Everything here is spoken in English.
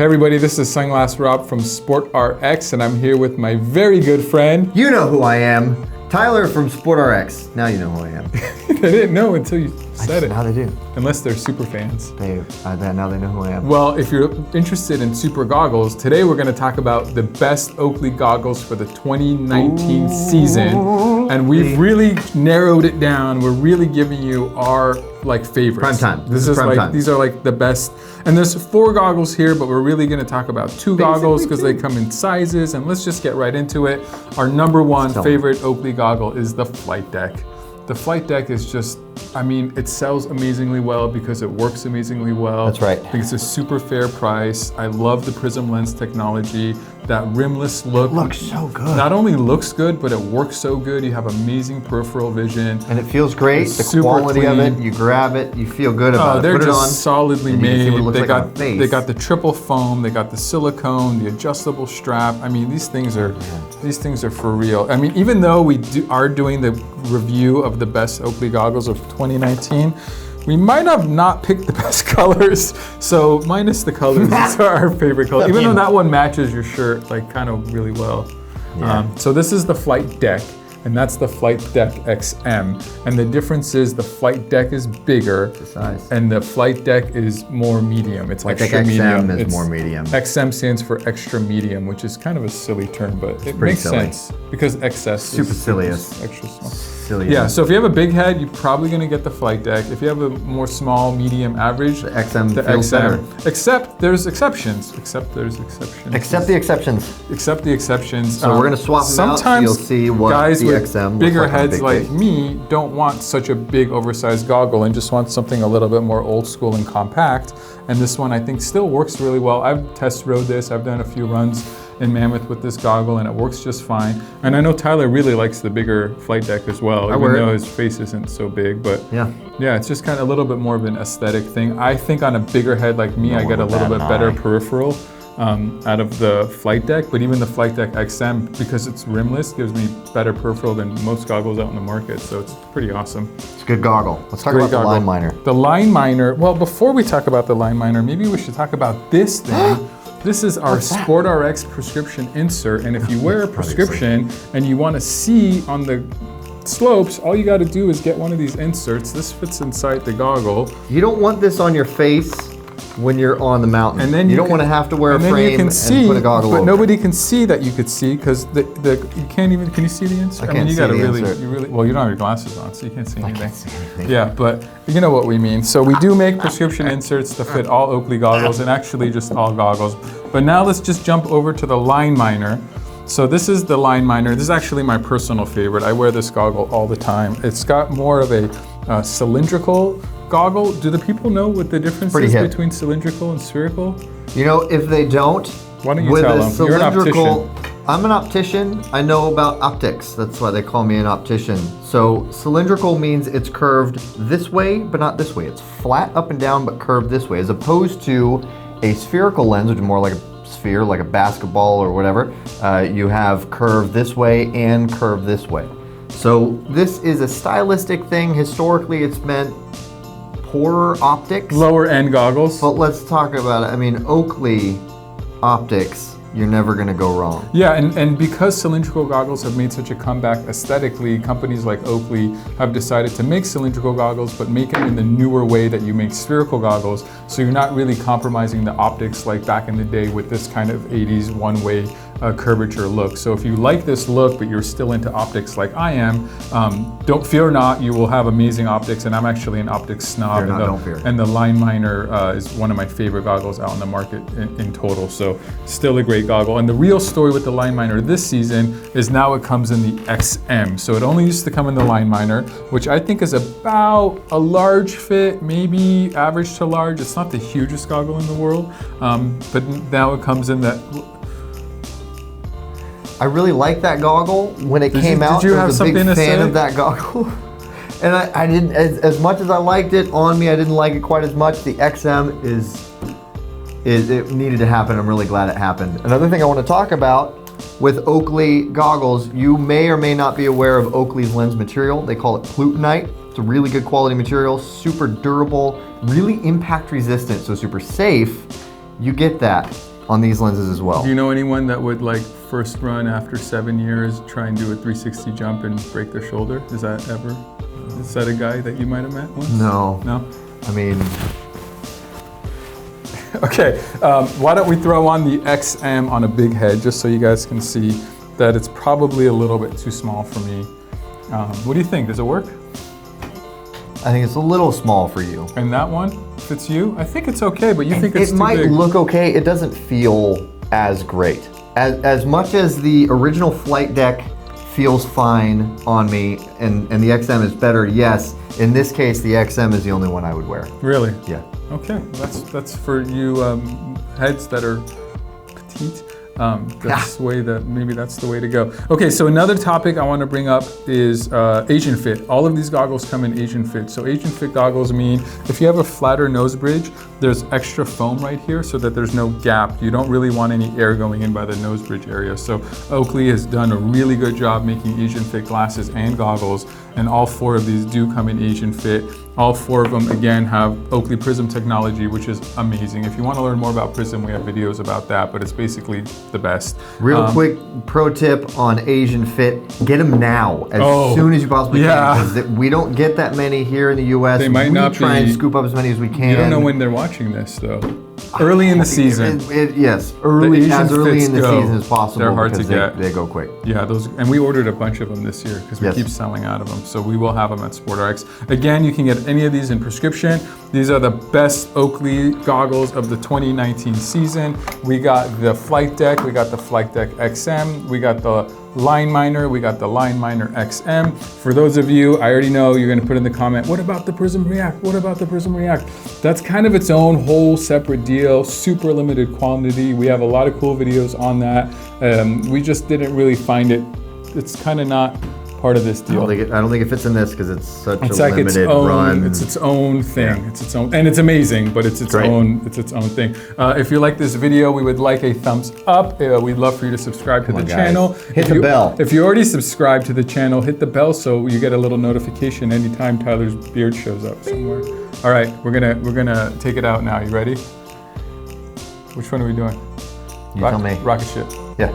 Hey everybody, this is Sunglass Rob from SportRx, and I'm here with my very good friend. You know who I am, Tyler from SportRx. Now you know who I am. They didn't know until you said it. Now they do. Unless they're super fans. Now they know who I am. Well, if you're interested in super goggles, today we're going to talk about the best Oakley goggles for the 2019 season. And we've really narrowed it down. We're really giving you our favorites. Prime time. This is prime time. These are the best. And there's 4 goggles here, but we're really going to talk about 2 goggles because they come in sizes. And let's just get right into it. Our number 1 favorite Oakley goggle is the Flight Deck. The Flight Deck is just, it sells amazingly well because it works amazingly well. That's right. I think it's a super fair price. I love the prism lens technology. That rimless look. It looks so good. Not only looks good, but it works so good. You have amazing peripheral vision. And it feels great. It's the quality clean. of it, you grab it, you feel good about it. They're Put just it on, solidly made. They got the triple foam, they got the silicone, the adjustable strap. These things are for real. Even though we are doing the review of the best Oakley goggles of 2019, we might have not picked the best colors, so minus the colors, these are our favorite color. Even though that one matches your shirt kind of really well. Yeah. So this is the Flight Deck, and that's the Flight Deck XM. And the difference is the Flight Deck is bigger, the size, and the Flight Deck is more medium. It's extra XM medium. is more medium. XM stands for extra medium, which is kind of a silly term, but it makes sense because XS super silly is extra small. Yeah, so if you have a big head, you're probably going to get the Flight Deck. If you have a more small, medium, average, the XM XM. feels better. Except there's exceptions. Except the exceptions. Except the exceptions. So we're going to swap them out so you'll see what guys the with XM bigger looks like heads like me don't want such a big oversized goggle and just want something a little bit more old school and compact. And this one I think still works really well. I've test rode this. I've done a few runs in Mammoth with this goggle and it works just fine. And I know Tyler really likes the bigger Flight Deck as well, even though his face isn't so big. But yeah, it's just kind of a little bit more of an aesthetic thing. I think on a bigger head like me, I get a little bit better peripheral out of the Flight Deck. But even the Flight Deck XM, because it's rimless, gives me better peripheral than most goggles out in the market. So it's pretty awesome. It's a good goggle. Let's talk about the Line Miner. The Line Miner. Well, before we talk about the Line Miner, maybe we should talk about this thing. This is our SportRx prescription insert, and if you wear a prescription and you want to see on the slopes, all you got to do is get one of these inserts. This fits inside the goggle. You don't want this on your face when you're on the mountain. And then you don't want to have to wear a frame and put a goggle over. But nobody can see that you could see because you can't even. Can you see the insert? I can't see the insert. Well, you don't have your glasses on, so you can't see anything. I can't see anything. Yeah, but you know what we mean. So we do make prescription inserts to fit all Oakley goggles and actually just all goggles. But now let's just jump over to the Line Miner. So this is the Line Miner. This is actually my personal favorite. I wear this goggle all the time. It's got more of a cylindrical goggle. Do the people know what the difference is between cylindrical and spherical? You know, if they don't, why don't you tell them? You're an optician. I'm an optician. I know about optics. That's why they call me an optician. So cylindrical means it's curved this way, but not this way. It's flat up and down, but curved this way, as opposed to a spherical lens, which is more like a sphere, like a basketball or whatever. You have curved this way and curved this way. So this is a stylistic thing. Historically, it's meant poorer optics. Lower end goggles. But let's talk about it. Oakley optics, you're never gonna go wrong. Yeah, and because cylindrical goggles have made such a comeback aesthetically, companies like Oakley have decided to make cylindrical goggles, but make them in the newer way that you make spherical goggles, so you're not really compromising the optics like back in the day with this kind of 80s one-way curvature look. So if you like this look, but you're still into optics like I am, don't fear not, you will have amazing optics, and I'm actually an optics snob. And the Line Miner is one of my favorite goggles out in the market in total, so still a great goggle. And the real story with the Line Miner this season is now it comes in the XM. So it only used to come in the Line Miner, which I think is about a large fit, maybe average to large. It's not the hugest goggle in the world, but now it comes in that. I really like that goggle. When it came out, I was a big fan of that goggle. And I didn't, as much as I liked it on me, I didn't like it quite as much. The XM it needed to happen. I'm really glad it happened. Another thing I want to talk about with Oakley goggles, you may or may not be aware of Oakley's lens material. They call it Plutonite. It's a really good quality material, super durable, really impact resistant, so super safe. You get that. on these lenses as well. Do you know anyone that would like first run after 7 years try and do a 360 jump and break their shoulder? Is that a guy that you might have met once? No. No? I mean... Okay, why don't we throw on the XM on a big head just so you guys can see that it's probably a little bit too small for me. What do you think? Does it work? I think it's a little small for you. And that one fits you? I think it's okay, but you think it's too big. It might look okay. It doesn't feel as great. As much as the original Flight Deck feels fine on me and the XM is better, yes. In this case, the XM is the only one I would wear. Really? Yeah. Okay, that's for you heads that are petite. Maybe that's the way to go. Okay, so another topic I want to bring up is Asian fit. All of these goggles come in Asian fit. So Asian fit goggles mean if you have a flatter nose bridge, there's extra foam right here so that there's no gap. You don't really want any air going in by the nose bridge area. So Oakley has done a really good job making Asian fit glasses and goggles, and all 4 of these do come in Asian fit. All 4 of them, again, have Oakley Prism technology, which is amazing. If you want to learn more about Prism, we have videos about that, but it's basically the best. Real quick pro tip on Asian fit, get them now, as soon as you possibly can, because we don't get that many here in the US. They might not try and scoop up as many as we can. You don't know when they're watching this, though. Early in the season. Yes, early in the season as possible. They're hard to get. They go quick. Yeah, and we ordered a bunch of them this year because we keep selling out of them. So we will have them at SportRx. Again, you can get any of these in prescription. These are the best Oakley goggles of the 2019 season. We got the Flight Deck, we got the Flight Deck XM, we got the Line Miner, we got the Line Miner XM. For those of you, I already know you're gonna put in the comment, what about the Prism React? What about the Prism React? That's kind of its own whole separate deal, super limited quantity. We have a lot of cool videos on that. We just didn't really find it. It's kind of not part of this deal. I don't think it fits in this because it's such a limited run. It's its own thing. Yeah. It's its own, and it's amazing, but it's its own. It's its own thing. If you like this video, we would like a thumbs up. We'd love for you to subscribe to the channel. Hit the bell. If you already subscribed to the channel, hit the bell so you get a little notification anytime Tyler's beard shows up somewhere. All right, we're gonna take it out now. You ready? Which one are we doing? You tell me. Rocket ship. Yeah.